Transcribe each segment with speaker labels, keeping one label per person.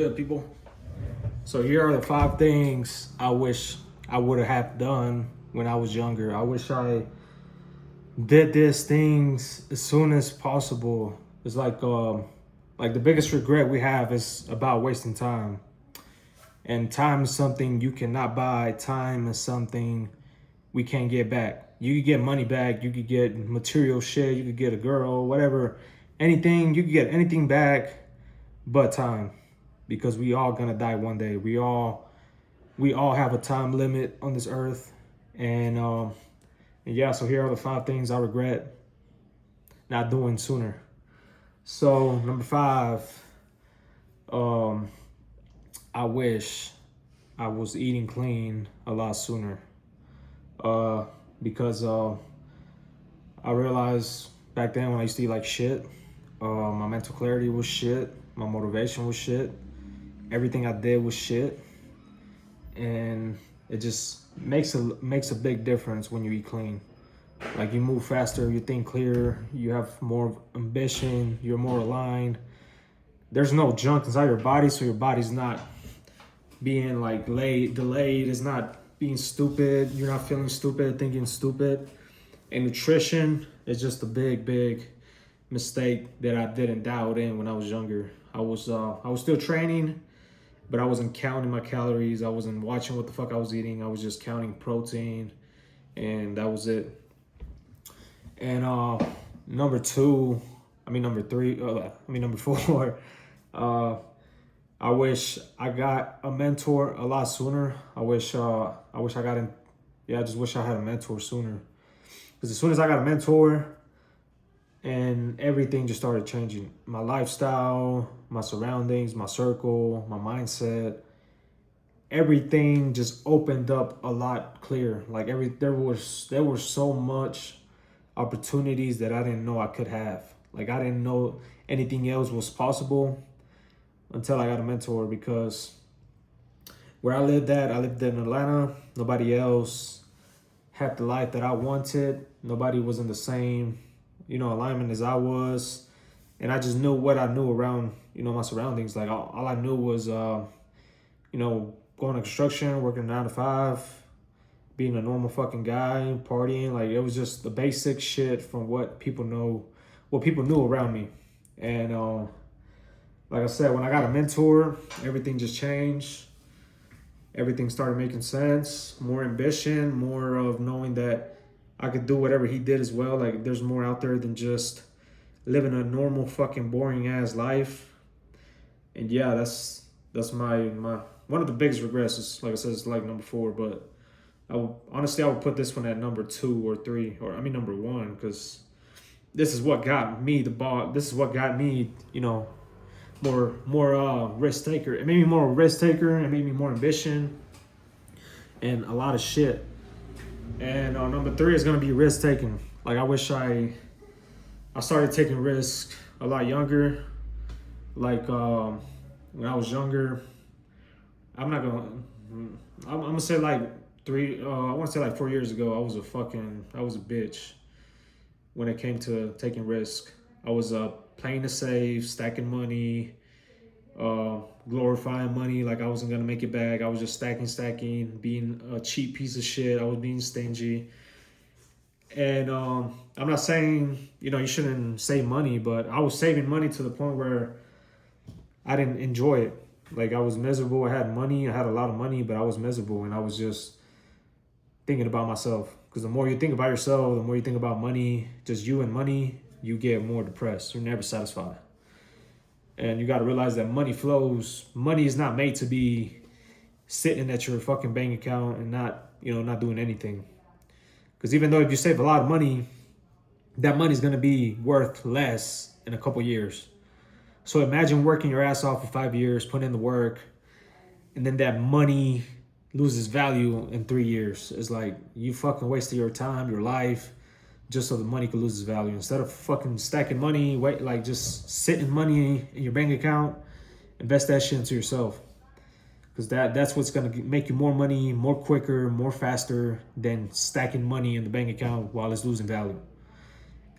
Speaker 1: Good people. So here are the 5 things I wish I would have done when I was younger. I wish I did these things as soon as possible. It's like the biggest regret we have is about wasting time. And time is something you cannot buy. Time is something we can't get back. You could get money back. You could get material shit. You could get a girl, whatever, anything. You could get anything back, but time, because we all gonna die one day. We all have a time limit on this earth, and yeah. So here are the 5 things I regret not doing sooner. So number 5, um, I wish I was eating clean a lot sooner. Because I realized back then when I used to eat like shit, my mental clarity was shit, my motivation was shit, everything I did was shit, and it just makes a big difference when you eat clean. Like you move faster, you think clearer, you have more ambition, you're more aligned. There's no junk inside your body, so your body's not being like delayed. It's not being stupid. You're not feeling stupid, thinking stupid. And nutrition is just a big mistake that I didn't dial in when I was younger. I was still training, but I wasn't counting my calories. I wasn't watching what the fuck I was eating. I was just counting protein, and that was it. And number two, I mean number three, I mean number four. Uh, I wish I got a mentor a lot sooner. I wish I got in. Yeah, I just wish I had a mentor sooner. Because as soon as I got a mentor, and everything just started changing. My lifestyle, my surroundings, my circle, my mindset, everything just opened up a lot clearer. Like there were so much opportunities that I didn't know I could have. Like I didn't know anything else was possible until I got a mentor, because where I lived in Atlanta. Nobody else had the life that I wanted. Nobody was in the same, alignment as I was. And I just knew what I knew around, my surroundings. Like all I knew was, going to construction, working 9 to 5, being a normal fucking guy, partying. Like it was just the basic shit from what people knew around me. And like I said, when I got a mentor, everything just changed. Everything started making sense. More ambition, more of knowing that I could do whatever he did as well. Like there's more out there than just living a normal fucking boring ass life. And yeah, that's my one of the biggest regrets is, like I said, it's like number 4, but I would put this one at number 2 or 3, or I mean number 1, because this is what got me the ball. This is what got me, more risk taker. It made me more risk taker. It made me more ambition and a lot of shit. And number 3 is gonna be risk taking. Like I wish I started taking risks a lot younger. Like when I was younger, I'm not gonna. I'm gonna say like 3. I want to say like 4 years ago. I was a bitch when it came to taking risk. I was playing it safe, stacking money, glorifying money like I wasn't gonna make it back. I was just stacking, being a cheap piece of shit. I was being stingy. And I'm not saying, you shouldn't save money, but I was saving money to the point where I didn't enjoy it. Like I was miserable. I had money. I had a lot of money, but I was miserable, and I was just thinking about myself. Because the more you think about yourself, the more you think about money, just you and money, you get more depressed. You're never satisfied. And you got to realize that money flows. Money is not made to be sitting at your fucking bank account and not doing anything. Because even though if you save a lot of money, that money is going to be worth less in a couple years. So imagine working your ass off for 5 years, putting in the work, and then that money loses value in 3 years. It's like you fucking wasted your time, your life, just so the money could lose its value. Instead of fucking stacking money, just sitting money in your bank account, invest that shit into yourself. Because that's what's gonna make you more money, more quicker, more faster than stacking money in the bank account while it's losing value.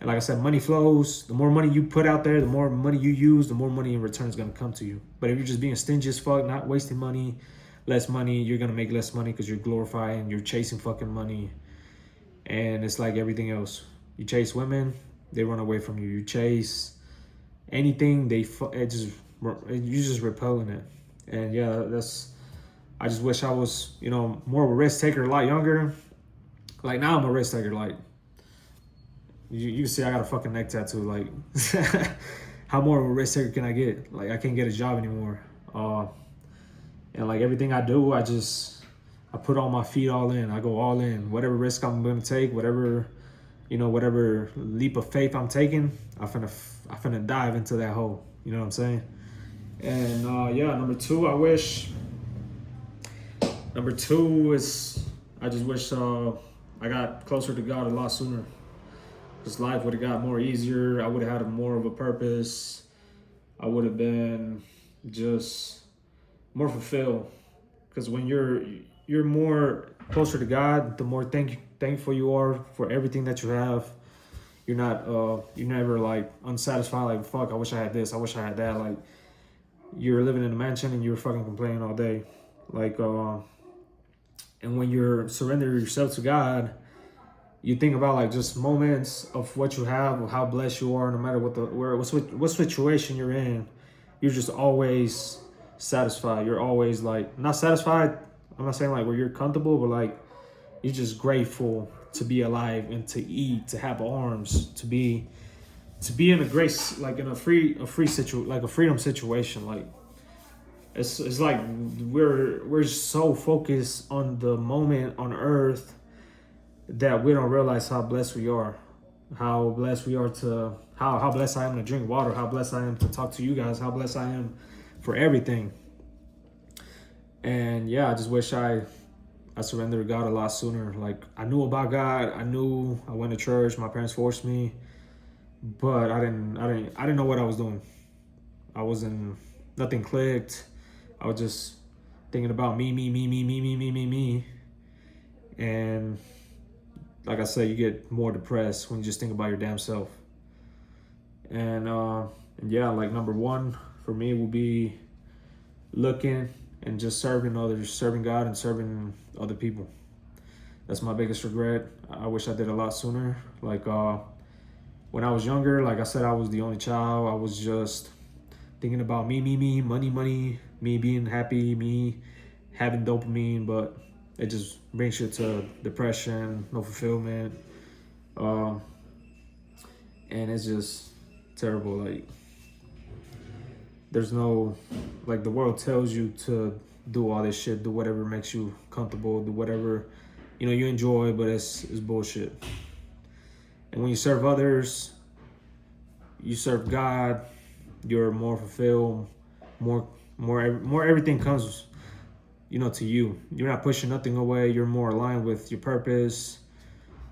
Speaker 1: And like I said, money flows. The more money you put out there, the more money you use, the more money in return is gonna come to you. But if you're just being stingy as fuck, not wasting money, less money, you're gonna make less money because you're glorifying, you're chasing fucking money. And it's like everything else. You chase women, they run away from you. You chase anything, you're just repelling it. And yeah, I just wish I was, more of a risk taker a lot younger. Like now I'm a risk taker. Like you can see I got a fucking neck tattoo. Like how more of a risk taker can I get? Like I can't get a job anymore. And like everything I do, I put all my feet all in. I go all in. Whatever risk I'm gonna take, whatever leap of faith I'm taking, I finna dive into that hole. You know what I'm saying? And number two is I just wish I got closer to God a lot sooner. Because life would have got more easier. I would have had more of a purpose. I would have been just more fulfilled. Because when you're more closer to God, the more thankful you are for everything that you have. You're never like unsatisfied. Like fuck, I wish I had this. I wish I had that. Like you're living in a mansion and you're fucking complaining all day. Like and when you're surrendering yourself to God, you think about like just moments of what you have, or how blessed you are, no matter what situation you're in. You're just always satisfied. You're always like not satisfied. I'm not saying like where you're comfortable, but like you're just grateful to be alive and to eat, to have arms, to be in a grace, like in a freedom situation. Like it's like we're so focused on the moment on earth that we don't realize how blessed we are. How blessed we are to how blessed I am to drink water, how blessed I am to talk to you guys, how blessed I am for everything. And yeah, I just wish I surrendered to God a lot sooner. Like I knew about God, I went to church, my parents forced me, but I didn't know what I was doing. Nothing clicked. I was just thinking about me. And like I said, you get more depressed when you just think about your damn self. And yeah, like number one for me will be looking and just serving others, serving God and serving other people. That's my biggest regret. I wish I did a lot sooner. Like when I was younger, like I said, I was the only child. I was just thinking about me, money, me being happy, me having dopamine, but it just brings you to depression, no fulfillment. And it's just terrible. Like there's no, like the world tells you to do all this shit, do whatever makes you comfortable, do whatever, you enjoy, but it's bullshit. And when you serve others, you serve God, you're more fulfilled, more everything comes, to you. You're not pushing nothing away. You're more aligned with your purpose.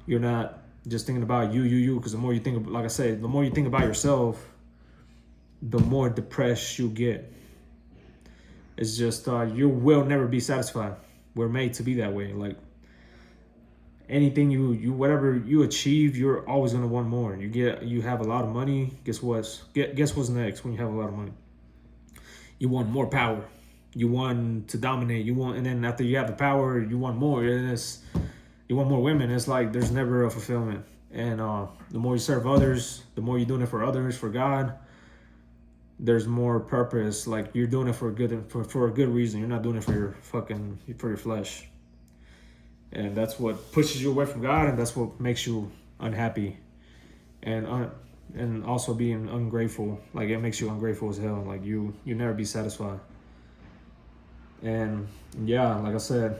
Speaker 1: You're not just thinking about you, because the more you think, like I said, the more you think about yourself, the more depressed you get. It's just, you will never be satisfied. We're made to be that way. Like anything whatever you achieve, you're always gonna want more. You have a lot of money. Guess what's next when you have a lot of money? You want more power. You want to dominate. And then after you have the power, you want more. And you want more women. It's like there's never a fulfillment. And the more you serve others, the more you're doing it for others, for God, there's more purpose. Like you're doing it for a good reason. You're not doing it for your flesh. And that's what pushes you away from God, and that's what makes you unhappy, and also being ungrateful. Like it makes you ungrateful as hell. Like you never be satisfied. And yeah, like I said,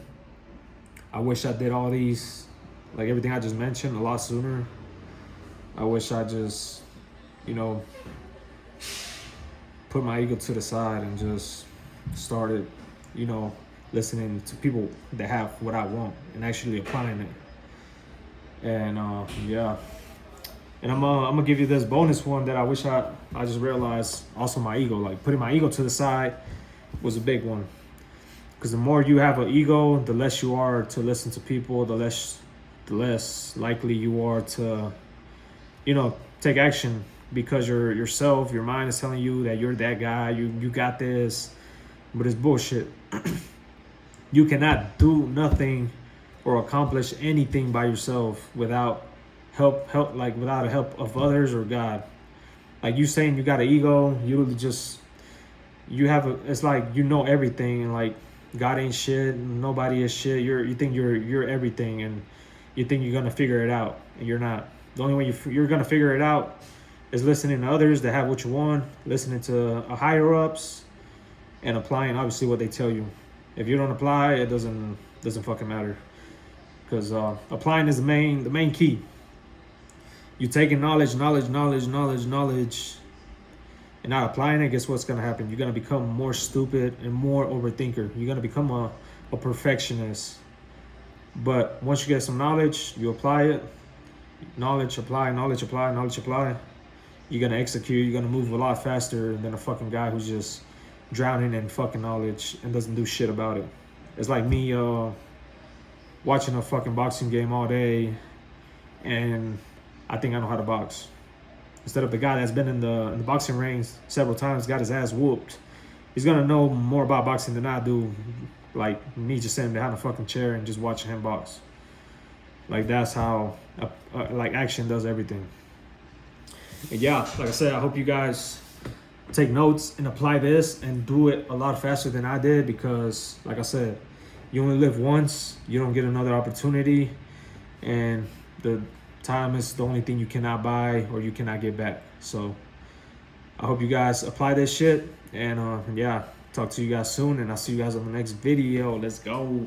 Speaker 1: I wish I did all these, like everything I just mentioned, a lot sooner. I wish I just, put my ego to the side and just started, listening to people that have what I want and actually applying it. And yeah, and I'm gonna give you this bonus one that I wish I just realized. Also, my ego, like putting my ego to the side, was a big one. Because the more you have an ego, the less you are to listen to people, the less likely you are to you know, take action because yourself, your mind is telling you that you're that guy, you got this, but it's bullshit. You cannot do nothing or accomplish anything by yourself without help like without the help of others or God. Like you saying you got an ego, you just you have a, it's like you know everything and like God ain't shit, nobody is shit. You think you're everything and you think you're gonna figure it out and you're not. The only way you're gonna figure it out is listening to others that have what you want, listening to higher ups, and applying obviously what they tell you. If you don't apply, it doesn't fucking matter because applying is the main key. You taking knowledge, and not applying it. Guess what's gonna happen? You're gonna become more stupid and more overthinker. You're gonna become a perfectionist. But once you get some knowledge, you apply it. Knowledge, apply, knowledge, apply, knowledge, apply. You're gonna execute. You're gonna move a lot faster than a fucking guy who's just drowning in fucking knowledge and doesn't do shit about it. It's like me watching a fucking boxing game all day, and I think I know how to box. Instead of the guy that's been in the boxing rings several times, got his ass whooped, he's gonna know more about boxing than I do. Like me just sitting behind a fucking chair and just watching him box. Like that's how like action does everything. And yeah, like I said, I hope you guys take notes and apply this and do it a lot faster than I did because, like I said, you only live once. You don't get another opportunity, and the time is the only thing you cannot buy or you cannot get back. So I hope you guys apply this shit, and yeah, talk to you guys soon, and I'll see you guys on the next video. Let's go.